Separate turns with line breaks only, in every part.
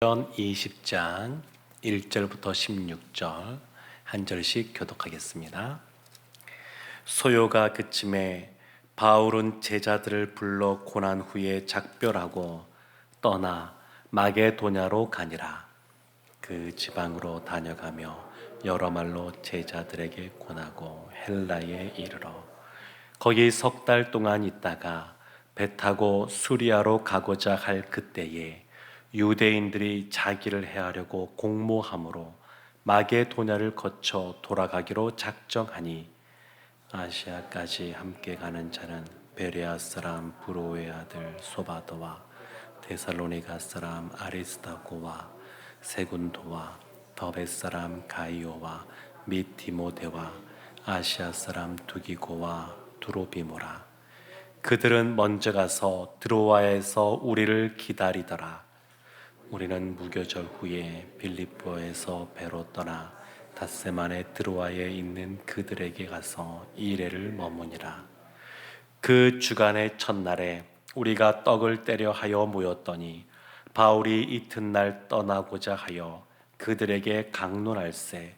전 20장 1절부터 16절 한 절씩 교독하겠습니다. 소요가 그침에 바울은 제자들을 불러 고난 후에 작별하고 떠나 마게도냐로 가니라. 그 지방으로 다녀가며 여러 말로 제자들에게 권하고 헬라에 이르러 거기 석 달 동안 있다가 배 타고 수리아로 가고자 할 그때에 유대인들이 자기를 해하려고 공모함으로 마게도냐를 거쳐 돌아가기로 작정하니 아시아까지 함께 가는 자는 베레아 사람 브로의 아들 소바도와 데살로니가 사람 아리스타고와 세군도와 더베 사람 가이오와 및 디모데와 아시아 사람 두기고와 두로비모라. 그들은 먼저 가서 드로아에서 우리를 기다리더라. 우리는 무교절 후에 빌립보에서 배로 떠나 닷새만에 드로아에 있는 그들에게 가서 이레를 머무니라. 그 주간의 첫날에 우리가 떡을 떼려 하여 모였더니 바울이 이튿날 떠나고자 하여 그들에게 강론할세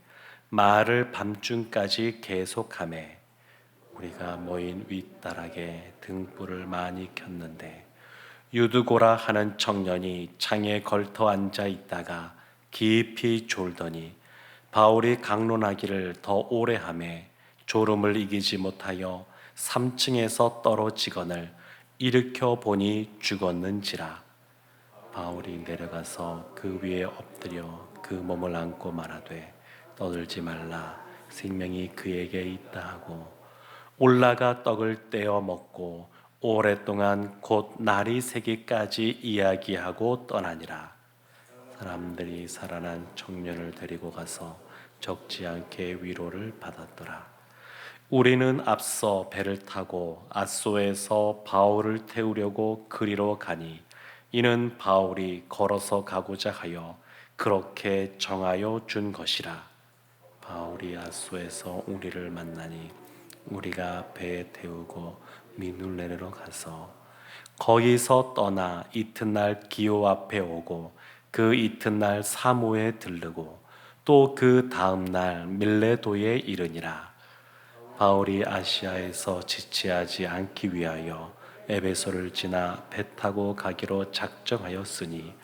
말을 밤중까지 계속하매 우리가 모인 윗다락에 등불을 많이 켰는데 유두고라 하는 청년이 창에 걸터 앉아 있다가 깊이 졸더니 바울이 강론하기를 더 오래 하매 졸음을 이기지 못하여 3층에서 떨어지거늘 일으켜 보니 죽었는지라. 바울이 내려가서 그 위에 엎드려 그 몸을 안고 말하되 떠들지 말라, 생명이 그에게 있다 하고 올라가 떡을 떼어 먹고 오랫동안 곧 날이 새기까지 이야기하고 떠나니라. 사람들이 살아난 청년을 데리고 가서 적지 않게 위로를 받았더라. 우리는 앞서 배를 타고 앗소에서 바울을 태우려고 그리로 가니 이는 바울이 걸어서 가고자 하여 그렇게 정하여 준 것이라. 바울이 앗소에서 우리를 만나니 우리가 배에 태우고 미눌레로 가서 거기서 떠나 이튿날 기오 앞에 오고 그 이튿날 사모에 들르고 또 그 다음날 밀레도에 이르니라. 바울이 아시아에서 지체하지 않기 위하여 에베소를 지나 배 타고 가기로 작정하였으니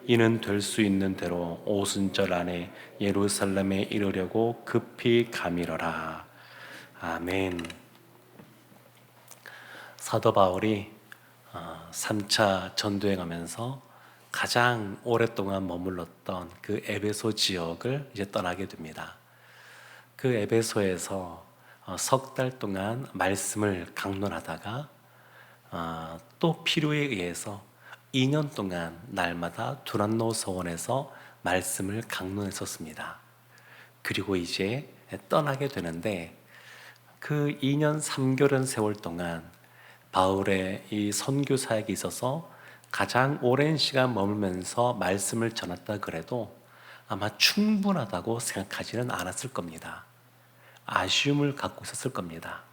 이는 될 수 있는 대로 오순절 안에 예루살렘에 이르려고 급히 가미러라. 아멘. 사도 바울이 3차 전도행하면서 가장 오랫동안 머물렀던 그 에베소 지역을 이제 떠나게 됩니다. 그 에베소에서 석 달 동안 말씀을 강론하다가 또 필요에 의해서 2년 동안 날마다 두란노 서원에서 말씀을 강론했었습니다. 그리고 이제 떠나게 되는데 그 2년 3개월은 세월 동안 바울의 이 선교 사역에 있어서 가장 오랜 시간 머물면서 말씀을 전했다 그래도 아마 충분하다고 생각하지는 않았을 겁니다. 아쉬움을 갖고 있었을 겁니다.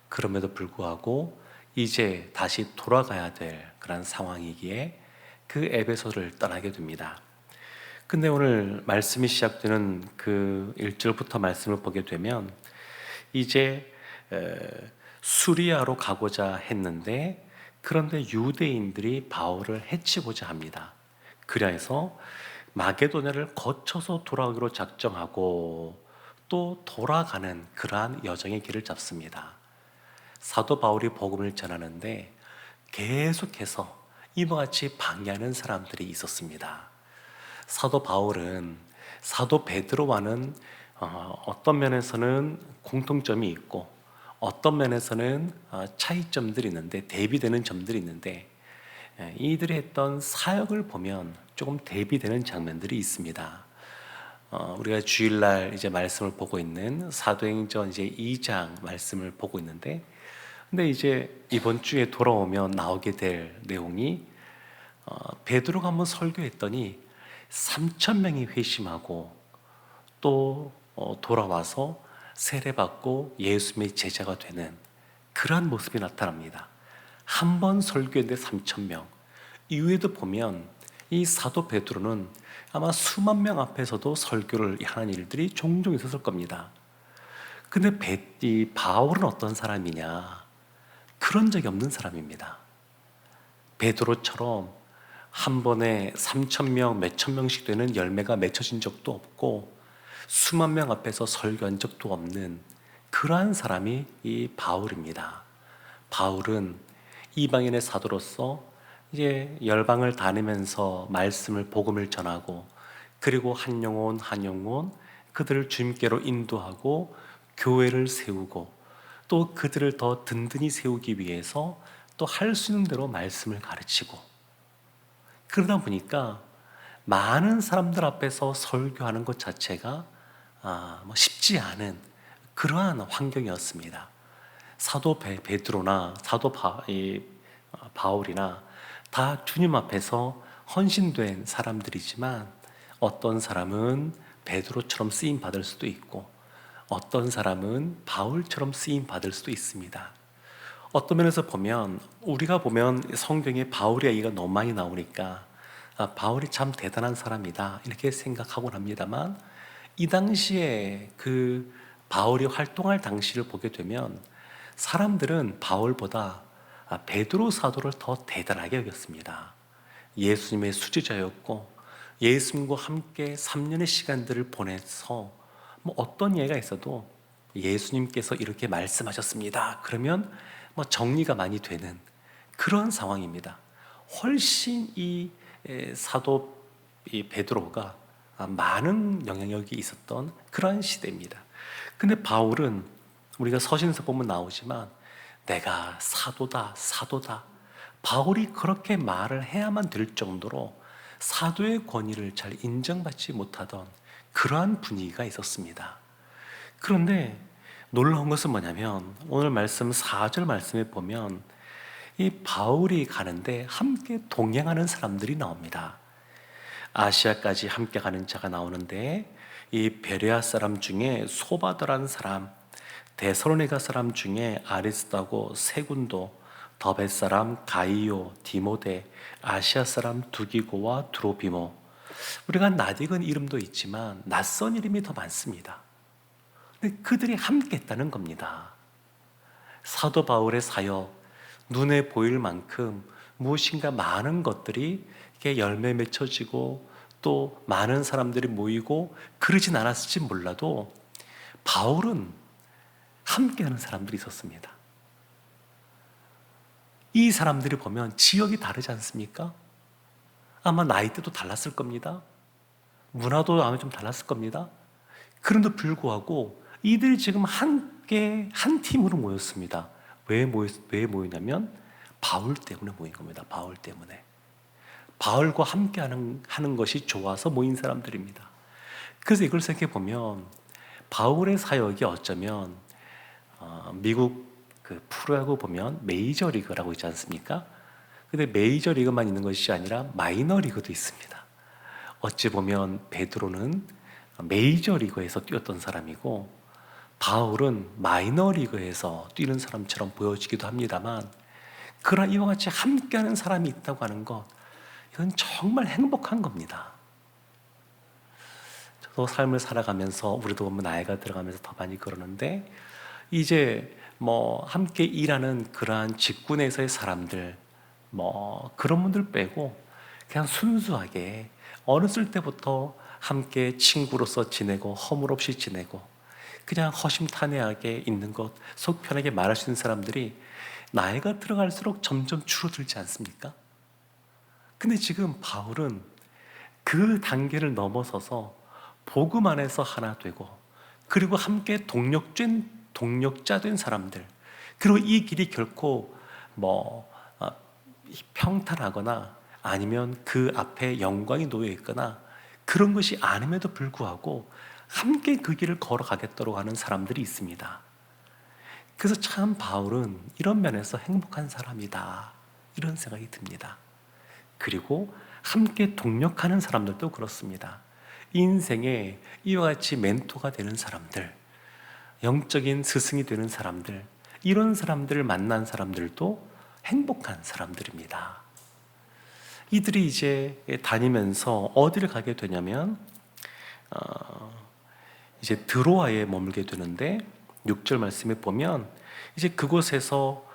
그럼에도 불구하고 이제 다시 돌아가야 될 그런 상황이기에 그 에베소를 떠나게 됩니다. 근데 오늘 말씀이 시작되는 그 1절부터 말씀을 보게 되면 이제 수리아로 가고자 했는데 그런데 유대인들이 바울을 해치고자 합니다. 그래서 마게도냐를 거쳐서 돌아오기로 작정하고 또 돌아가는 그러한 여정의 길을 잡습니다. 사도 바울이 복음을 전하는데 계속해서 이와 같이 방해하는 사람들이 있었습니다. 사도 바울은 사도 베드로와는 어떤 면에서는 공통점이 있고 어떤 면에서는 차이점들이 있는데 대비되는 점들이 있는데 이들이 했던 사역을 보면 조금 대비되는 장면들이 있습니다. 우리가 주일날 이제 말씀을 보고 있는 사도행전 이제 2장 말씀을 보고 있는데 근데 이제 이번 주에 돌아오면 나오게 될 내용이 베드로가 한번 설교했더니 3,000명이 회심하고 또 돌아와서 세례받고 예수님의 제자가 되는 그러한 모습이 나타납니다. 한 번 설교했는데 3,000명. 이후에도 보면 이 사도 베드로는 아마 수만 명 앞에서도 설교를 하는 일들이 종종 있었을 겁니다. 근데 이 바울은 어떤 사람이냐? 그런 적이 없는 사람입니다. 베드로처럼 한 번에 3,000명, 몇천 명씩 되는 열매가 맺혀진 적도 없고 수만 명 앞에서 설교한 적도 없는 그러한 사람이 이 바울입니다. 바울은 이방인의 사도로서 이제 열방을 다니면서 말씀을 복음을 전하고 그리고 한 영혼 한 영혼 그들을 주님께로 인도하고 교회를 세우고 또 그들을 더 든든히 세우기 위해서 또 할 수 있는 대로 말씀을 가르치고 그러다 보니까 많은 사람들 앞에서 설교하는 것 자체가 쉽지 않은 그러한 환경이었습니다. 사도 베드로나 바울이나 다 주님 앞에서 헌신된 사람들이지만 어떤 사람은 베드로처럼 쓰임 받을 수도 있고 어떤 사람은 바울처럼 쓰임 받을 수도 있습니다. 어떤 면에서 보면 우리가 보면 성경에 바울의 얘기가 너무 많이 나오니까 바울이 참 대단한 사람이다 이렇게 생각하곤 합니다만 이 당시에 그 바울이 활동할 당시를 보게 되면 사람들은 바울보다 베드로 사도를 더 대단하게 여겼습니다. 예수님의 수지자였고 예수님과 함께 3년의 시간들을 보내서 뭐 어떤 예가 있어도 예수님께서 이렇게 말씀하셨습니다. 그러면 뭐 정리가 많이 되는 그런 상황입니다. 훨씬 이 사도 베드로가 많은 영향력이 있었던 그런 시대입니다. 근데 바울은 우리가 서신서 보면 나오지만 내가 사도다, 사도다. 바울이 그렇게 말을 해야만 될 정도로 사도의 권위를 잘 인정받지 못하던 그러한 분위기가 있었습니다. 그런데 놀라운 것은 뭐냐면 오늘 말씀 4절 말씀에 보면 이 바울이 가는데 함께 동행하는 사람들이 나옵니다. 아시아까지 함께 가는 자가 나오는데 이 베레아 사람 중에 소바더라는 사람, 데살로니가 사람 중에 아리스다고 세군도, 더베 사람 가이오, 디모데, 아시아 사람 두기고와 드로비모. 우리가 낯익은 이름도 있지만 낯선 이름이 더 많습니다. 근데 그들이 함께 했다는 겁니다. 사도 바울의 사역, 눈에 보일 만큼 무엇인가 많은 것들이 이렇게 열매 맺혀지고 또 많은 사람들이 모이고 그러진 않았을지 몰라도 바울은 함께하는 사람들이 있었습니다. 이 사람들이 보면 지역이 다르지 않습니까? 아마 나이대도 달랐을 겁니다. 문화도 아마 좀 달랐을 겁니다. 그런데도 불구하고 이들이 지금 함께 한 팀으로 모였습니다. 왜 모이냐면 바울 때문에 모인 겁니다. 바울 때문에. 바울과 함께 하는 것이 좋아서 모인 사람들입니다. 그래서 이걸 생각해 보면 바울의 사역이 어쩌면 미국 그 프로야구 보면 메이저리그라고 있지 않습니까? 근데 메이저리그만 있는 것이 아니라 마이너리그도 있습니다. 어찌 보면 베드로는 메이저리그에서 뛰었던 사람이고 바울은 마이너리그에서 뛰는 사람처럼 보여지기도 합니다만 그러나 이와 같이 함께하는 사람이 있다고 하는 것 이건 정말 행복한 겁니다. 저도 삶을 살아가면서 우리도 보면 나이가 들어가면서 더 많이 그러는데 이제 뭐 함께 일하는 그러한 직군 내에서의 사람들 뭐 그런 분들 빼고 그냥 순수하게 어렸을 때부터 함께 친구로서 지내고 허물 없이 지내고 그냥 허심탄회하게 있는 것 속 편하게 말할 수 있는 사람들이 나이가 들어갈수록 점점 줄어들지 않습니까? 근데 지금 바울은 그 단계를 넘어서서 복음 안에서 하나 되고 그리고 함께 동력자 된 사람들 그리고 이 길이 결코 평탄하거나 아니면 그 앞에 영광이 놓여 있거나 그런 것이 아님에도 불구하고 함께 그 길을 걸어가겠다고 하는 사람들이 있습니다. 그래서 참 바울은 이런 면에서 행복한 사람이다 이런 생각이 듭니다. 그리고 함께 동력하는 사람들도 그렇습니다. 인생에 이와 같이 멘토가 되는 사람들, 영적인 스승이 되는 사람들, 이런 사람들을 만난 사람들도 행복한 사람들입니다. 이들이 이제 다니면서 어디를 가게 되냐면 이제 드로아에 머물게 되는데 6절 말씀에 보면 이제 그곳에서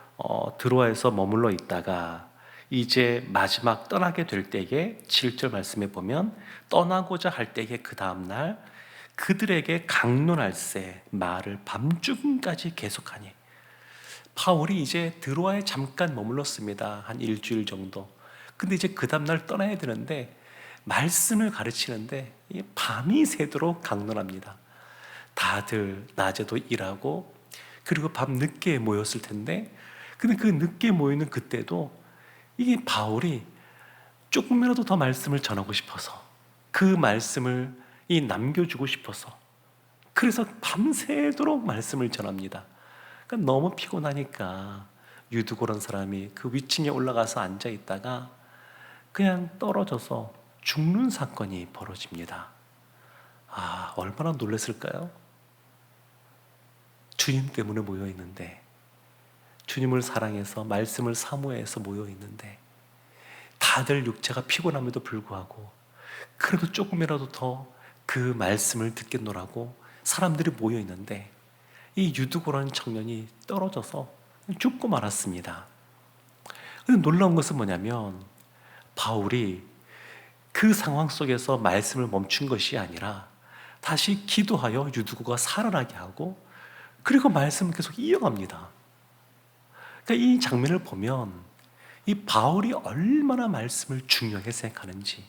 드로아에서 머물러 있다가 이제 마지막 떠나게 될 때에 7절 말씀에 보면 떠나고자 할 때에 그 다음날 그들에게 강론할세 말을 밤중까지 계속하니 바울이 이제 드로아에 잠깐 머물렀습니다. 한 일주일 정도. 근데 이제 그 다음날 떠나야 되는데 말씀을 가르치는데 밤이 새도록 강론합니다. 다들 낮에도 일하고 그리고 밤 늦게 모였을 텐데 근데 그 늦게 모이는 그때도 이게 바울이 조금이라도 더 말씀을 전하고 싶어서 그 말씀을 남겨주고 싶어서 그래서 밤새도록 말씀을 전합니다. 그러니까 너무 피곤하니까 유두고란 사람이 그 위층에 올라가서 앉아 있다가 그냥 떨어져서 죽는 사건이 벌어집니다. 아, 얼마나 놀랐을까요? 주님 때문에 모여 있는데, 주님을 사랑해서 말씀을 사모해서 모여 있는데, 다들 육체가 피곤함에도 불구하고 그래도 조금이라도 더 그 말씀을 듣겠노라고 사람들이 모여 있는데 이 유두고라는 청년이 떨어져서 죽고 말았습니다. 근데 놀라운 것은 뭐냐면 바울이 그 상황 속에서 말씀을 멈춘 것이 아니라 다시 기도하여 유두고가 살아나게 하고 그리고 말씀을 계속 이어갑니다. 그러니까 이 장면을 보면 이 바울이 얼마나 말씀을 중요하게 생각하는지,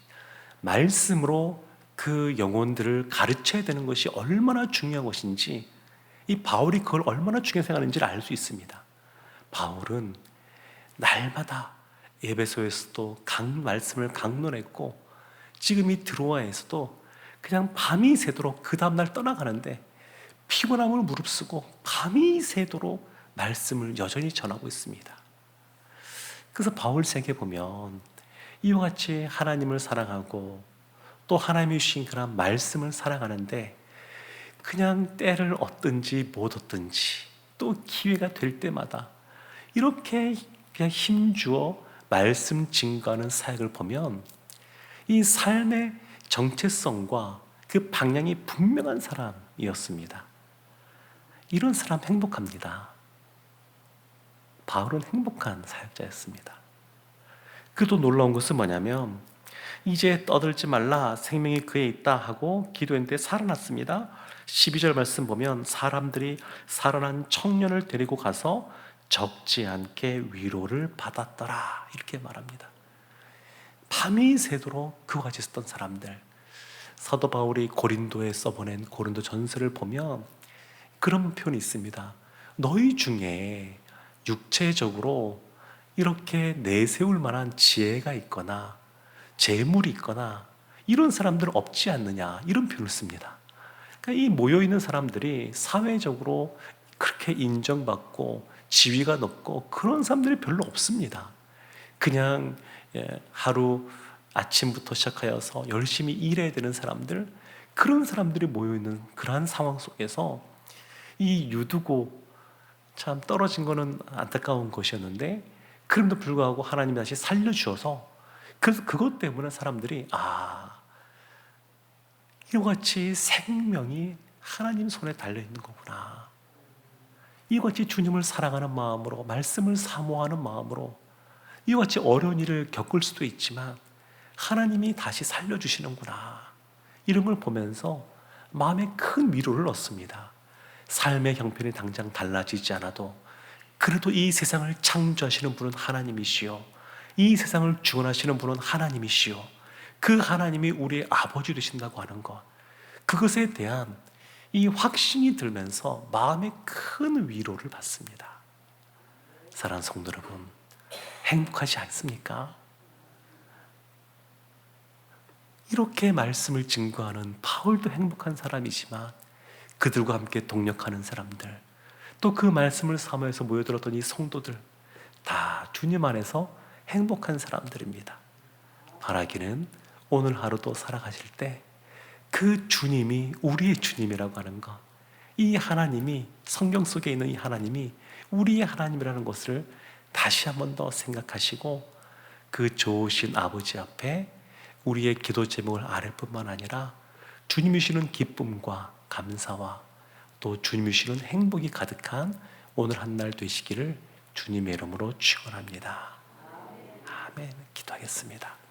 말씀으로 그 영혼들을 가르쳐야 되는 것이 얼마나 중요한 것인지, 이 바울이 그걸 얼마나 중요하게 생각하는지를 알 수 있습니다. 바울은 날마다 에베소에서도 말씀을 강론했고 지금 이 드로아에서도 그냥 밤이 새도록 그 다음날 떠나가는데 피곤함을 무릅쓰고 밤이 새도록 말씀을 여전히 전하고 있습니다. 그래서 바울 생각해 보면 이와 같이 하나님을 사랑하고 또 하나님이 주신 그런 말씀을 사랑하는데 그냥 때를 얻든지 못 얻든지 또 기회가 될 때마다 이렇게 그냥 힘주어 말씀 증거하는 사역을 보면 이 삶의 정체성과 그 방향이 분명한 사람이었습니다. 이런 사람 행복합니다. 바울은 행복한 사역자였습니다. 그래도 놀라운 것은 뭐냐면 이제 떠들지 말라 생명이 그에 있다 하고 기도했는데 살아났습니다. 12절 말씀 보면 사람들이 살아난 청년을 데리고 가서 적지 않게 위로를 받았더라 이렇게 말합니다. 밤이 새도록 그와 같이 있었던 사람들, 사도 바울이 고린도에 써보낸 고린도 전서를 보면 그런 표현이 있습니다. 너희 중에 육체적으로 이렇게 내세울 만한 지혜가 있거나 재물이 있거나 이런 사람들은 없지 않느냐 이런 표현을 씁니다. 그러니까 이 모여있는 사람들이 사회적으로 그렇게 인정받고 지위가 높고 그런 사람들이 별로 없습니다. 그냥 하루 아침부터 시작하여서 열심히 일해야 되는 사람들, 그런 사람들이 모여있는 그러한 상황 속에서 이 유두고 참 떨어진 거는 안타까운 것이었는데 그럼에도 불구하고 하나님이 다시 살려주셔서 그래서 그것 때문에 사람들이 이와 같이 생명이 하나님 손에 달려있는 거구나, 이와 같이 주님을 사랑하는 마음으로 말씀을 사모하는 마음으로 이와 같이 어려운 일을 겪을 수도 있지만 하나님이 다시 살려주시는구나, 이런 걸 보면서 마음에 큰 위로를 얻습니다. 삶의 형편이 당장 달라지지 않아도 그래도 이 세상을 창조하시는 분은 하나님이시요 이 세상을 주관하시는 분은 하나님이시요 그 하나님이 우리의 아버지 되신다고 하는 것, 그것에 대한 이 확신이 들면서 마음에 큰 위로를 받습니다. 사랑하는 성도 여러분, 행복하지 않습니까? 이렇게 말씀을 증거하는 바울도 행복한 사람이지만 그들과 함께 동력하는 사람들, 또 그 말씀을 사모해서 모여들었던 이 성도들 다 주님 안에서 행복한 사람들입니다. 바라기는 오늘 하루도 살아가실 때 그 주님이 우리의 주님이라고 하는 것, 이 하나님이, 성경 속에 있는 이 하나님이 우리의 하나님이라는 것을 다시 한 번 더 생각하시고 그 좋으신 아버지 앞에 우리의 기도 제목을 아뢰 뿐만 아니라 주님이 주시는 기쁨과 감사와 또 주님이 주시는 행복이 가득한 오늘 한 날 되시기를 주님의 이름으로 축원합니다. 아멘. 기도하겠습니다.